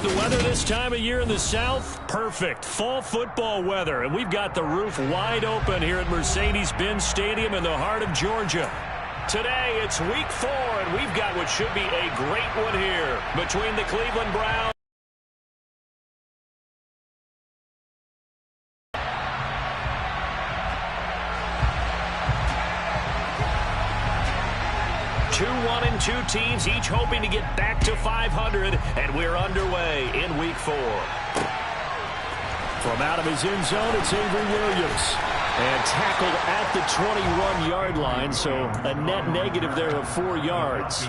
The weather this time of year in the South, perfect. Fall football weather, and we've got the roof wide open here at Mercedes-Benz Stadium in the heart of Georgia. Today, it's week 4, and we've got what should be a great one here between the Cleveland Browns. 2-1-2 teams, each hoping to get back to 500, and we're underway in week 4. From out of his end zone, it's Avery Williams. And tackled at the 21-yard line, so a net negative there of 4 yards.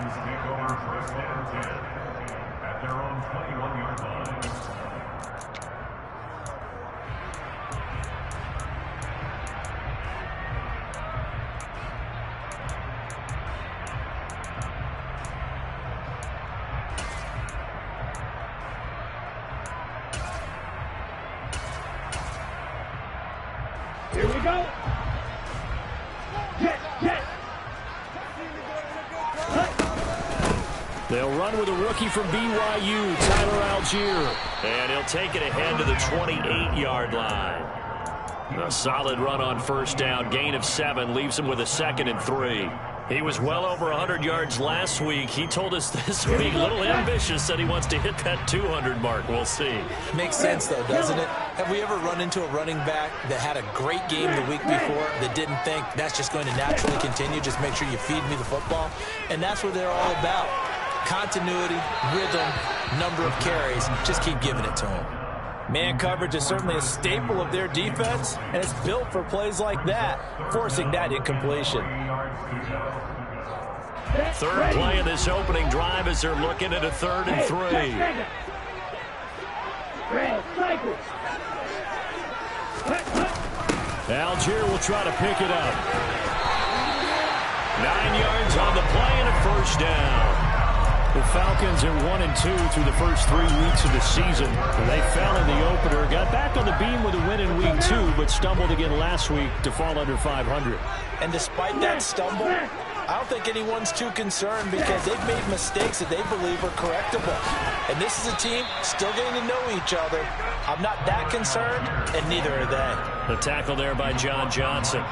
Here we go. They'll run with a rookie from BYU, Tyler Algier. And he'll take it ahead to the 28-yard line. A solid run on first down. Gain of 7 leaves him with a 2nd and 3. He was well over 100 yards last week. He told us this week, a little ambitious, said he wants to hit that 200 mark. We'll see. Makes sense, though, doesn't it? Have we ever run into a running back that had a great game the week before that didn't think that's just going to naturally continue? Just make sure you feed me the football. And that's what they're all about. Continuity, rhythm, number of carries. Just keep giving it to them. Man coverage is certainly a staple of their defense, and it's built for plays like that, forcing that incompletion. Third play of this opening drive as they're looking at a 3rd and 3. Algier will try to pick it up. 9 yards on the play and a first down. The Falcons are 1-2 through the first 3 weeks of the season. They fell in the opener, got back on the beam with a win in week 2, but stumbled again last week to fall under 500. And despite that stumble, I don't think anyone's too concerned because they've made mistakes that they believe are correctable. And this is a team still getting to know each other. I'm not that concerned, and neither are they. The tackle there by John Johnson.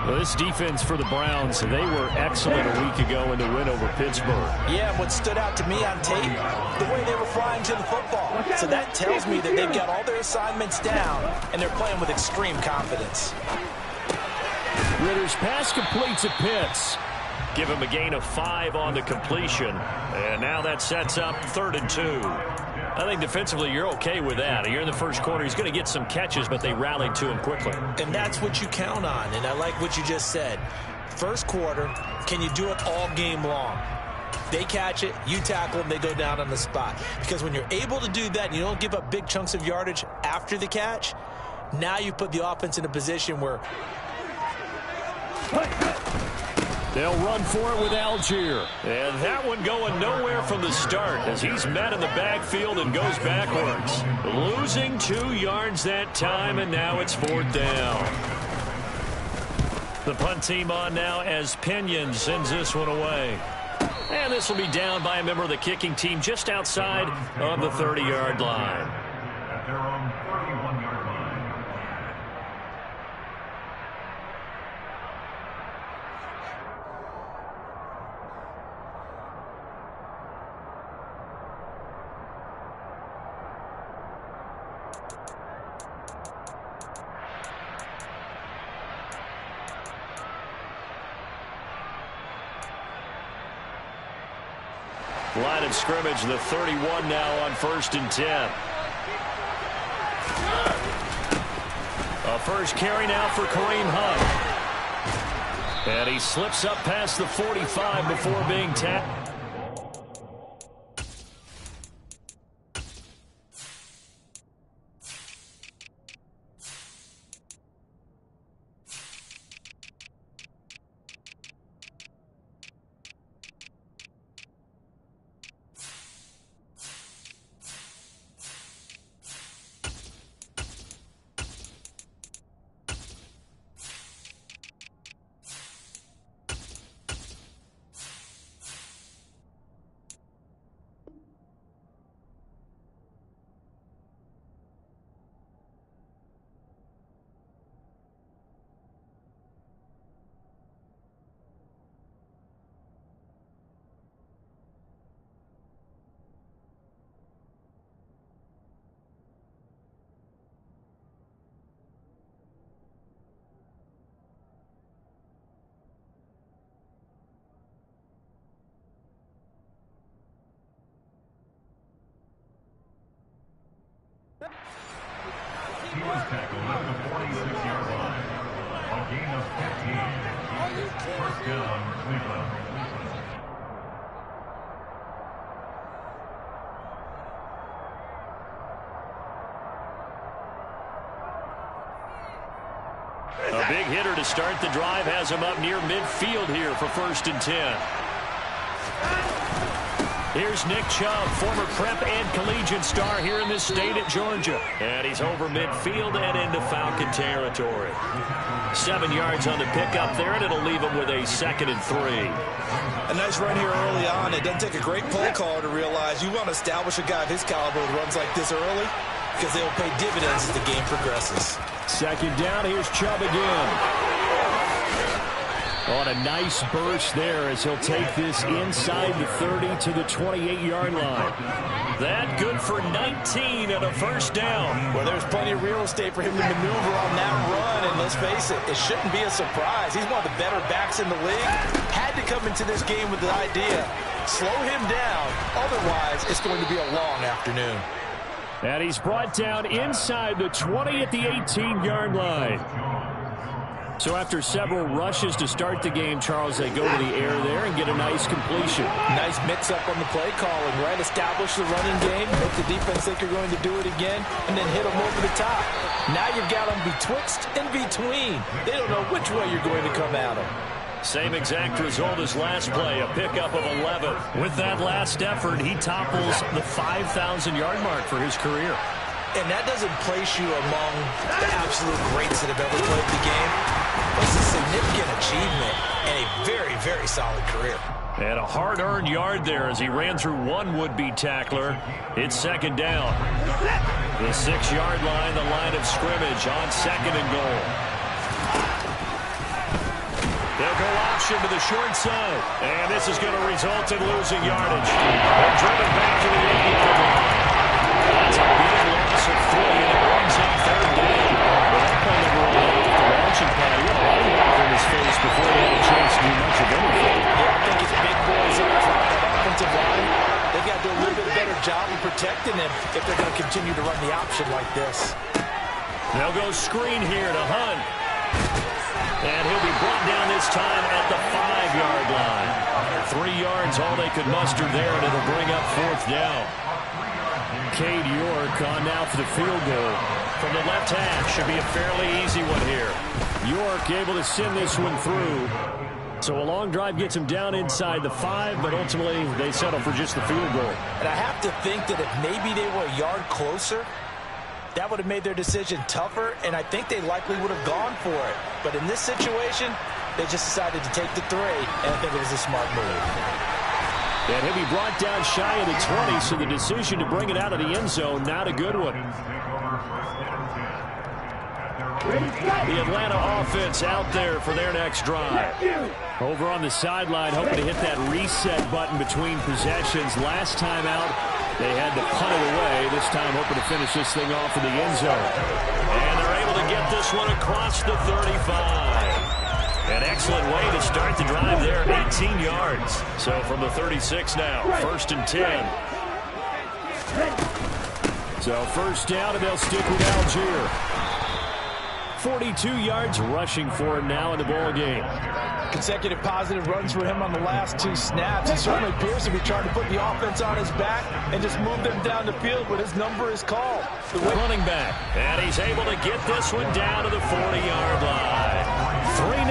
Well, this defense for the Browns, they were excellent a week ago in the win over Pittsburgh. Yeah, what stood out to me on tape, the way they were flying to the football. So that tells me that they've got all their assignments down, and they're playing with extreme confidence. Ritter's pass completes at Pitts. Give him a gain of 5 on the completion. And now that sets up 3rd and 2. I think defensively you're okay with that. You're in the first quarter. He's going to get some catches, but they rallied to him quickly. And that's what you count on, and I like what you just said. First quarter, can you do it all game long? They catch it, you tackle them, they go down on the spot. Because when you're able to do that and you don't give up big chunks of yardage after the catch, now you put the offense in a position where they'll run for it with Algier. And that one going nowhere from the start as he's met in the backfield and goes backwards. Losing 2 yards that time, and now it's 4th down. The punt team on now as Champ1ons sends this one away. And this will be down by a member of the kicking team just outside of the 30-yard line. At their own 31-yard line. Line of scrimmage, the 31 now on 1st and 10. A first carry now for Kareem Hunt. And he slips up past the 45 before being tackled. He was tackled at the 46-yard line. A gain of 15. First down, Cleveland. A big hitter to start the drive has him up near midfield here for 1st and 10. Here's Nick Chubb, former prep and collegiate star here in this state at Georgia. And he's over midfield and into Falcon territory. 7 yards on the pickup there, and it'll leave him with a 2nd and 3. A nice run here early on. It doesn't take a great play caller to realize you want to establish a guy of his caliber with runs like this early, because they will pay dividends as the game progresses. 2nd down, here's Chubb again. On a nice burst there as he'll take this inside the 30 to the 28-yard line. That good for 19 and a 1st down. Well, there's plenty of real estate for him to maneuver on that run, and let's face it, it shouldn't be a surprise. He's one of the better backs in the league. Had to come into this game with the idea, slow him down, otherwise it's going to be a long afternoon. And he's brought down inside the 20 at the 18-yard line. So after several rushes to start the game, Charles, they go to the air there and get a nice completion. Nice mix-up on the play calling, right? Establish the running game, make the defense think you're going to do it again, and then hit them over the top. Now you've got them betwixt and between. They don't know which way you're going to come at them. Same exact result as last play, a pickup of 11. With that last effort, he topples the 5,000-yard mark for his career. And that doesn't place you among the absolute greats that have ever played the game. It's a significant achievement and a very, very solid career. And a hard-earned yard there as he ran through one would-be tackler. It's 2nd down. The 6-yard line, the line of scrimmage on 2nd and goal. They'll go option to the short side. And this is going to result in losing yardage. They're driven back to the 8-yard line. That's a big loss of 3, and it brings up 3rd down. Well, that play never really off the launching pad. He had a lot of water in his face before he had a chance to do much of anything. Yeah, I think it's big boys up front, that offensive line. They've got to do a little bit better job of protecting him if they're going to continue to run the option like this. They'll go screen here to Hunt. And he'll be brought down this time at the 5-yard line. 3 yards, all they could muster there, and it'll bring up 4th down. Cade York on now for the field goal. From the left hash, should be a fairly easy one here. York able to send this one through. So a long drive gets him down inside the 5, but ultimately they settle for just the field goal. And I have to think that if maybe they were a yard closer, that would have made their decision tougher, and I think they likely would have gone for it. But in this situation, they just decided to take the 3, and I think it was a smart move. And he'll be brought down shy of the 20, so the decision to bring it out of the end zone, not a good one. The Atlanta offense out there for their next drive. Over on the sideline, hoping to hit that reset button between possessions. Last time out, they had to punt it away. This time hoping to finish this thing off in the end zone. And they're able to get this one across the 35. An excellent way to start the drive there, 18 yards. So from the 36 now, 1st and 10. So 1st down, and they'll stick with Algier. 42 yards rushing for him now in the ball game. Consecutive positive runs for him on the last 2 snaps. He certainly appears to be trying to put the offense on his back and just move them down the field, but his number is called. The running back, and he's able to get this one down to the 40-yard line. 3-0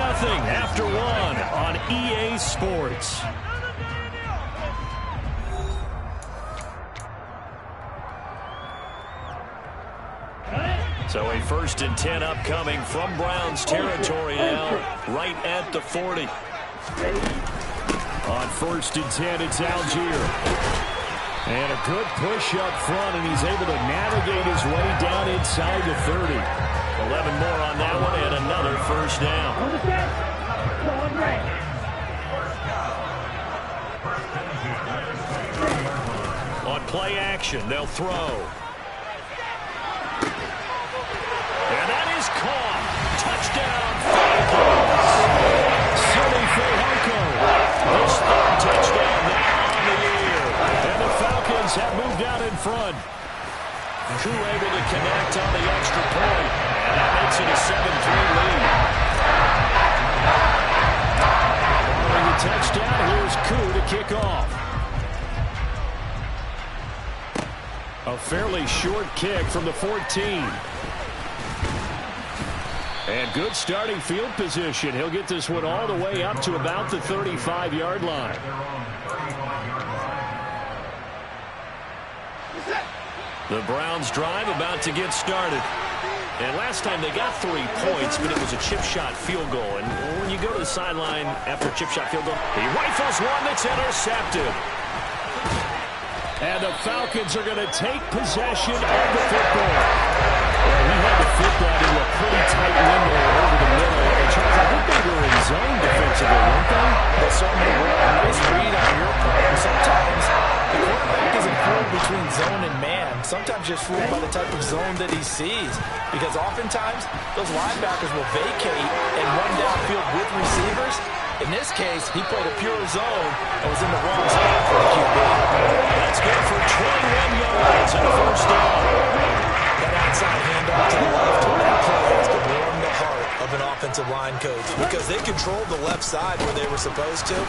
after 1 on EA Sports. So a 1st and 10 upcoming from Browns territory now, right at the 40. On 1st and 10, it's Algier. And a good push up front, and he's able to navigate his way down inside the 30. 11 more on that one, and another 1st down. On play action, they'll throw. And that is caught. Touchdown, Falcons. Silly Philhunko. His 3rd touchdown now on the year. And the Falcons have moved out in front. Drew able to connect on the extra point. A fairly short kick from the 14. And good starting field position. He'll get this one all the way up to about the 35-yard line. The Browns drive about to get started. And last time they got 3 points, but it was a chip shot field goal. And when you go to the sideline after a chip shot field goal, he rifles one that's intercepted. And the Falcons are going to take possession of the football. Well, he had to fit that into a pretty tight window over the middle. And Charles, I think they were in zone defensively, weren't they? They certainly were. Nice read on your part. Sometimes the quarterback isn't fooled between zone and man. Sometimes just fooled by the type of zone that he sees. Because oftentimes, those linebackers will vacate and run downfield with receivers. In this case, he played a pure zone and was in the wrong spot for the QB. That's good for 21 yards and a first down. That outside handoff to the left on that play has to warm the heart of an offensive line coach because they controlled the left side where they were supposed to.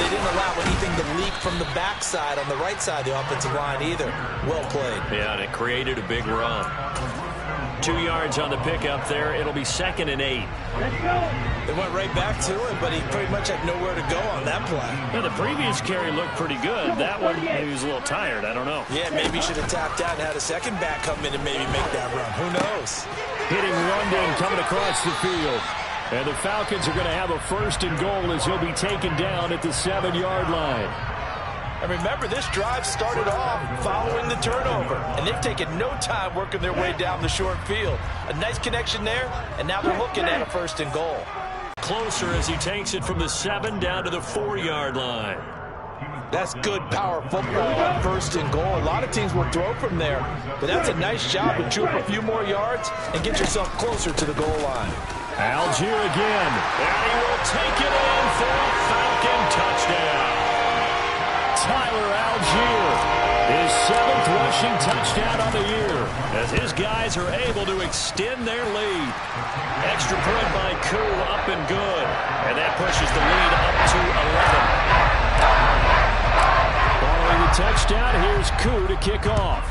They didn't allow anything to leak from the backside on the right side of the offensive line either. Well played. Yeah, and it created a big run. 2 yards on the pickup there. It'll be 2nd and 8. They went right back to him, but he pretty much had nowhere to go on that play. Well, the previous carry looked pretty good. That one, he was a little tired. I don't know. Yeah, maybe he should have tapped out and had a second back come in and maybe make that run. Who knows? Hitting London coming across the field. And the Falcons are going to have a 1st and goal as he'll be taken down at the 7-yard line. And remember, this drive started off following the turnover. And they've taken no time working their way down the short field. A nice connection there, and now they're looking at a 1st and goal. Closer as he takes it from the 7 down to the 4-yard line. That's good power football on 1st and goal. A lot of teams will throw from there, but that's a nice job to chew up a few more yards and get yourself closer to the goal line. Algier again. And he will take it in for a Falcon touchdown. Tyler Algier, his 7th rushing touchdown on the year, as his guys are able to extend their lead. Extra point by Koo, up and good. And that pushes the lead up to 11. Following the touchdown, here's Koo to kick off.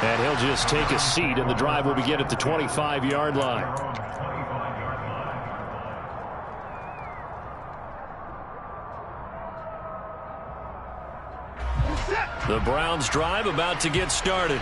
And he'll just take a seat, and the drive will begin at the 25-yard line. The Browns drive about to get started.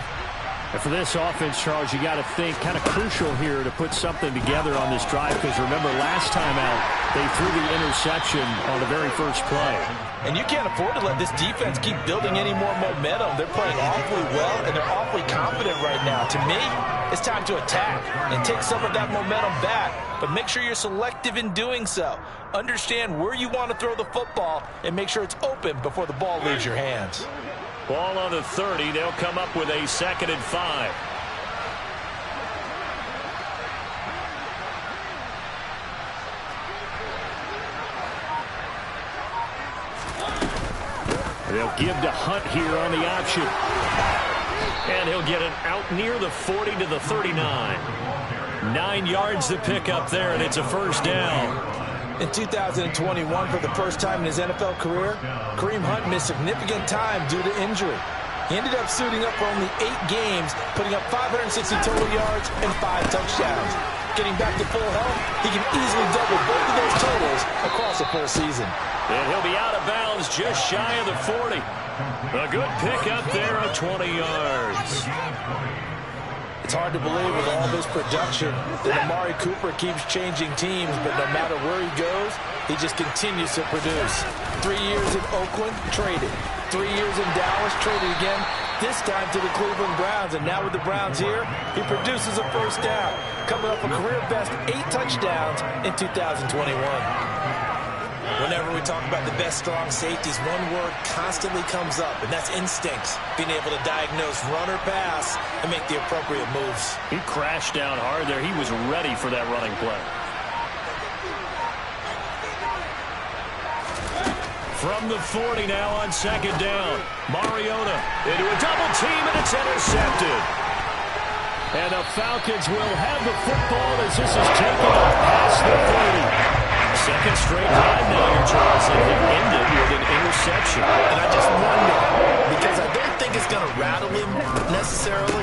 And for this offense, Charles, you got to think kind of crucial here to put something together on this drive, because remember last time out they threw the interception on the very first play. And you can't afford to let this defense keep building any more momentum. They're playing awfully well, and they're awfully confident right now. To me, it's time to attack and take some of that momentum back, but make sure you're selective in doing so. Understand where you want to throw the football and make sure it's open before the ball leaves your hands. Ball on the 30. They'll come up with a 2nd and 5. They'll give to Hunt here on the option. And he'll get it out near the 40 to the 39. 9 yards to pick up there, and it's a 1st down. In 2021, for the first time in his NFL career, Kareem Hunt missed significant time due to injury. He ended up suiting up for only 8 games, putting up 560 total yards and 5 touchdowns. Getting back to full health, he can easily double both of those totals across a full season. And he'll be out of bounds just shy of the 40. A good pickup there of 20 yards. It's hard to believe with all this production that Amari Cooper keeps changing teams, but no matter where he goes, he just continues to produce. 3 years in Oakland, traded. 3 years in Dallas, traded again, this time to the Cleveland Browns. And now with the Browns here, he produces a 1st down, coming up a career-best 8 touchdowns in 2021. Whenever we talk about the best strong safeties, one word constantly comes up, and that's instincts. Being able to diagnose run or pass and make the appropriate moves. He crashed down hard there. He was ready for that running play. From the 40 now on 2nd down. Mariota into a double team, and it's intercepted. And the Falcons will have the football as this is taken up past the 30. Second straight drive now here, Charles, and he'll end it with an interception. And I just wonder, because I don't think it's going to rattle him necessarily,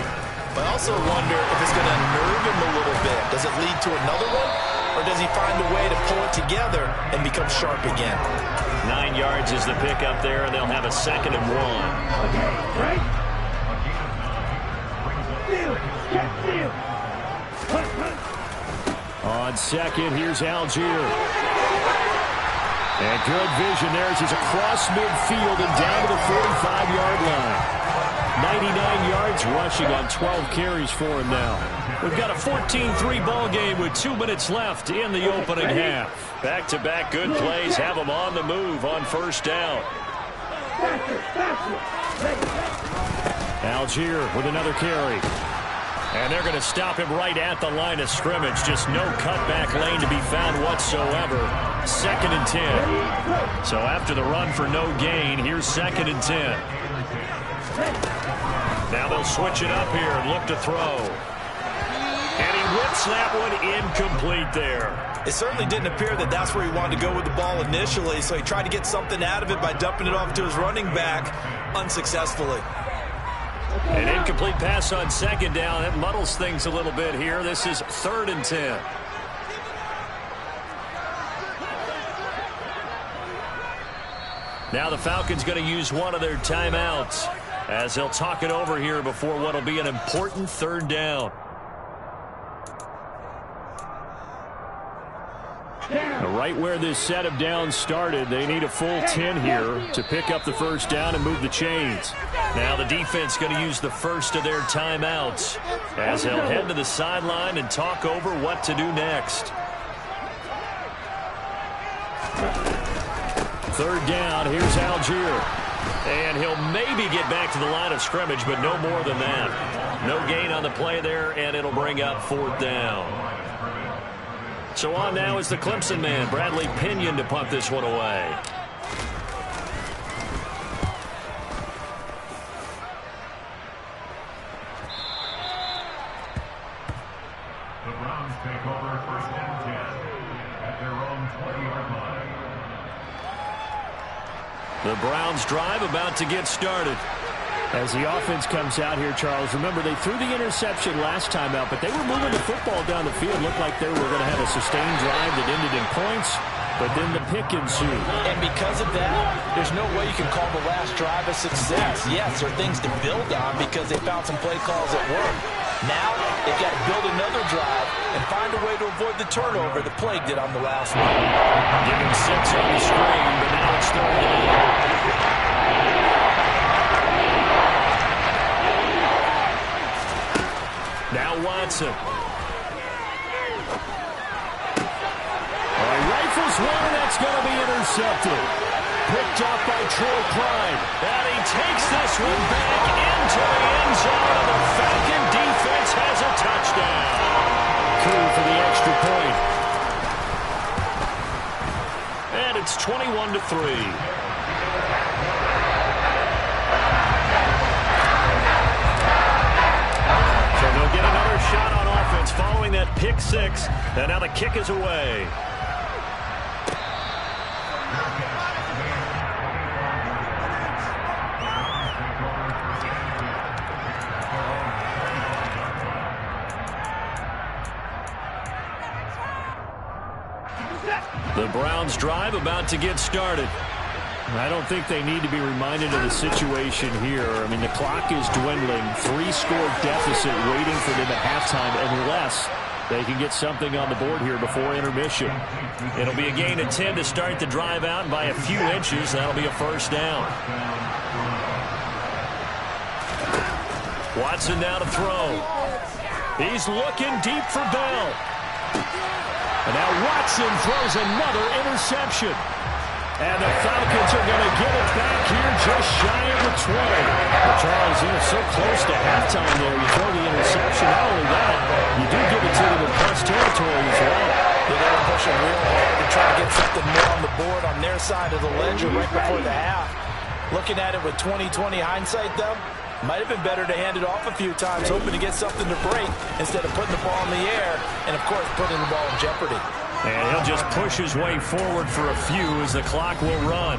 but I also wonder if it's going to unnerve him a little bit. Does it lead to another one? Or does he find a way to pull it together and become sharp again? 9 yards is the pickup there, and they'll have a 2nd and 1. On second, here's Algier. And good vision there as he's across midfield and down to the 45-yard line. 99 yards rushing on 12 carries for him now. We've got a 14-3 ball game with 2 minutes left in the opening half. Back-to-back good plays have them on the move on first down. Algier with another carry. And they're going to stop him right at the line of scrimmage. Just no cutback lane to be found whatsoever. 2nd and 10. So after the run for no gain, here's 2nd and 10. Now they'll switch it up here and look to throw. And he whips that one incomplete there. It certainly didn't appear that that's where he wanted to go with the ball initially, so he tried to get something out of it by dumping it off to his running back unsuccessfully. An incomplete pass on 2nd down. That muddles things a little bit here. This is 3rd and 10. Now the Falcons going to use one of their timeouts as they'll talk it over here before what will be an important 3rd down. Right where this set of downs started, they need a full 10 here to pick up the first down and move the chains. Now the defense going to use the first of their timeouts as they'll head to the sideline and talk over what to do next. 3rd down, here's Algier. And he'll maybe get back to the line of scrimmage, but no more than that. No gain on the play there, and it'll bring up 4th down. So on now is the Clemson man, Bradley Pinion, to punt this one away. The Browns take over 1st and 10 at their own 20-yard line. The Browns drive about to get started. As the offense comes out here, Charles, remember they threw the interception last time out, but they were moving the football down the field. Looked like they were going to have a sustained drive that ended in points, but then the pick ensued. And because of that, there's no way you can call the last drive a success. Yes, there are things to build on because they found some play calls that work. Now they've got to build another drive and find a way to avoid the turnover the plague did on the last one. Give him 6 on the screen, but now it's 3rd down. Now Watson. Rifles one, and that's going to be intercepted. Picked off by Troy Klein. And he takes this one back into the end zone, and the Falcon defense has a touchdown. Coup for the extra point. And it's 21-3. They'll get another shot on offense following that pick 6, and now the kick is away. The Browns drive about to get started. I don't think they need to be reminded of the situation here. I mean, the clock is dwindling. 3-score deficit waiting for them at halftime unless they can get something on the board here before intermission. It'll be a gain of 10 to start the drive out, and by a few inches, that'll be a first down. Watson now to throw. He's looking deep for Bell. And now Watson throws another interception. And the Falcons are going to get it back here just shy of the 20. Well, Charles, so close to halftime there. You throw the interception. Not only that, you do give it to them in plus territory as well. They were pushing real hard to try to get something more on the board on their side of the ledger right before the half. Looking at it with 20/20 hindsight, though, might have been better to hand it off a few times, hoping to get something to break instead of putting the ball in the air and, of course, putting the ball in jeopardy. And he'll just push his way forward for a few as the clock will run.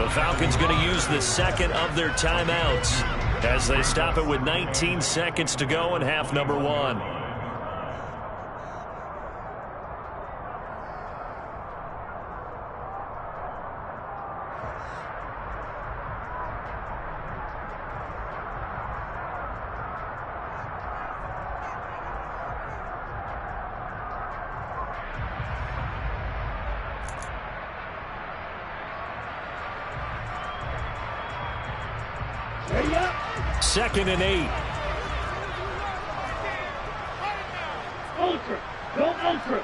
The Falcons going to use the second of their timeouts as they stop it with 19 seconds to go in half number 1. Second and 8. Ultra. Go ultra.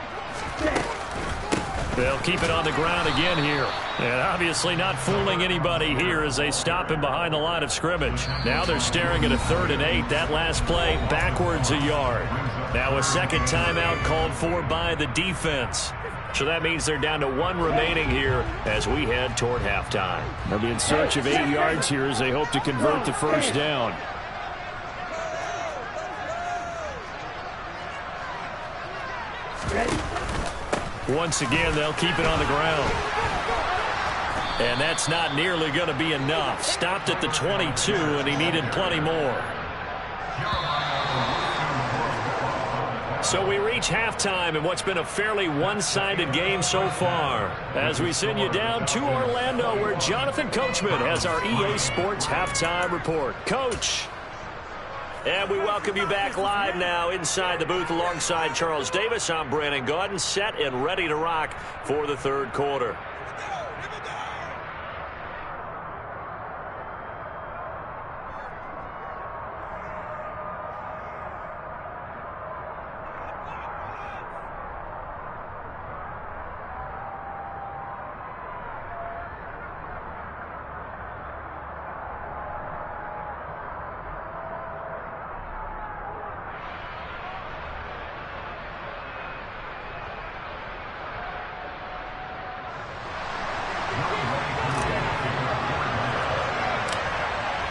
They'll keep it on the ground again here. And obviously not fooling anybody here as they stop him behind the line of scrimmage. Now they're staring at a 3rd and 8. That last play backwards a yard. Now a second timeout called for by the defense. So that means they're down to 1 remaining here as we head toward halftime. They'll be in search of 8 yards here as they hope to convert the first down. Once again, they'll keep it on the ground. And that's not nearly going to be enough. Stopped at the 22, and he needed plenty more. So we reach halftime in what's been a fairly one-sided game so far. As we send you down to Orlando, where Jonathan Coachman has our EA Sports Halftime Report. Coach. And we welcome you back live now inside the booth alongside Charles Davis. I'm Brandon Gaudin, set and ready to rock for the third quarter.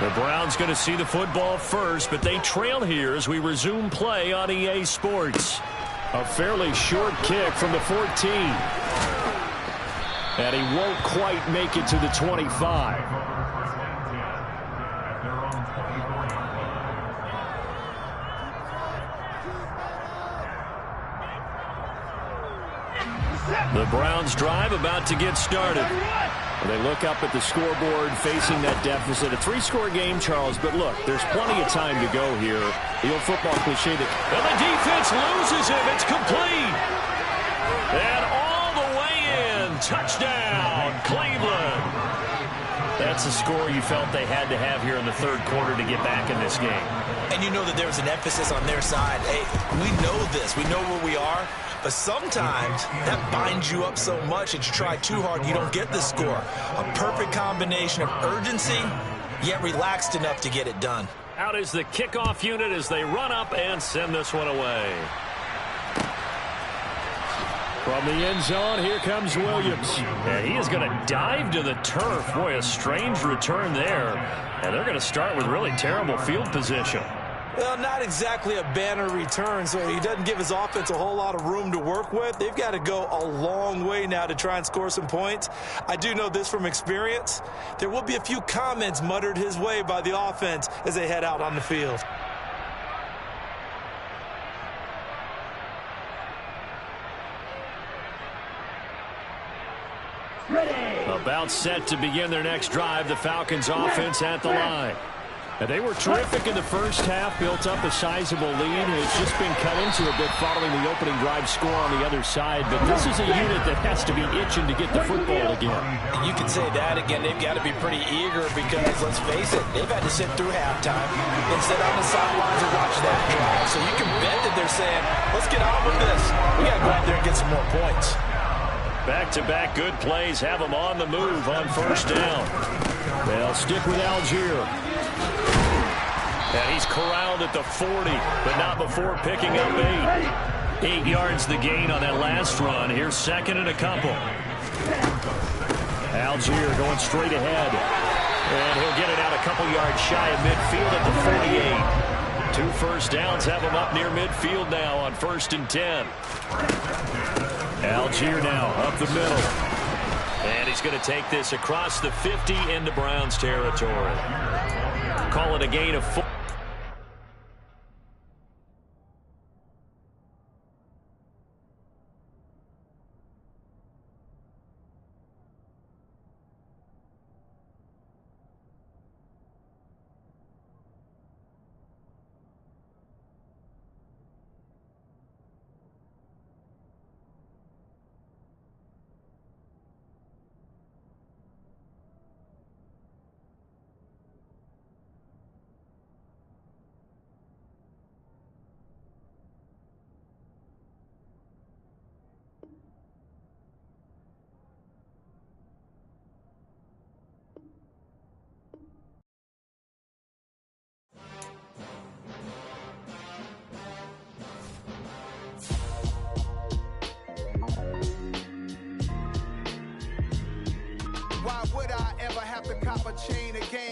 The Browns going to see the football first, but they trail here as we resume play on EA Sports. A fairly short kick from the 14. And he won't quite make it to the 25. The Browns drive about to get started. They look up at the scoreboard facing that deficit. A 3-score game, Charles, but look, there's plenty of time to go here. The old football cliche that... And the defense loses him. It's complete. And all the way in. Touchdown, Cleveland. That's a score you felt they had to have here in the third quarter to get back in this game. And you know that there was an emphasis on their side. Hey, we know this. We know where we are. But sometimes that binds you up so much that you try too hard, you don't get the score. A perfect combination of urgency, yet relaxed enough to get it done. Out is the kickoff unit as they run up and send this one away. From the end zone, here comes Williams. And he is going to dive to the turf. Boy, a strange return there. And they're going to start with really terrible field position. Well, not exactly a banner return, so he doesn't give his offense a whole lot of room to work with. They've got to go a long way now to try and score some points. I do know this from experience. There will be a few comments muttered his way by the offense as they head out on the field. About set to begin their next drive, the Falcons offense at the line. And they were terrific in the first half, built up a sizable lead. It's just been cut into a bit following the opening drive score on the other side. But this is a unit that has to be itching to get the football again. You can say that again. They've got to be pretty eager because, let's face it, they've had to sit through halftime and sit on the sidelines and watch that drive. So you can bet that they're saying, let's get on with this. We got to go out there and get some more points. Back-to-back good plays have them on the move on first down. They'll stick with Algier. And he's corralled at the 40, but not before picking up 8. 8 yards the gain on that last run. Here's second and a couple. Algier going straight ahead. And he'll get it out a couple yards shy of midfield at the 48. 2 first downs have him up near midfield now on 1st and 10. Algier now up the middle. And he's going to take this across the 50 into Browns territory. Call it a gain of 4. Why would I ever have to cop a chain again?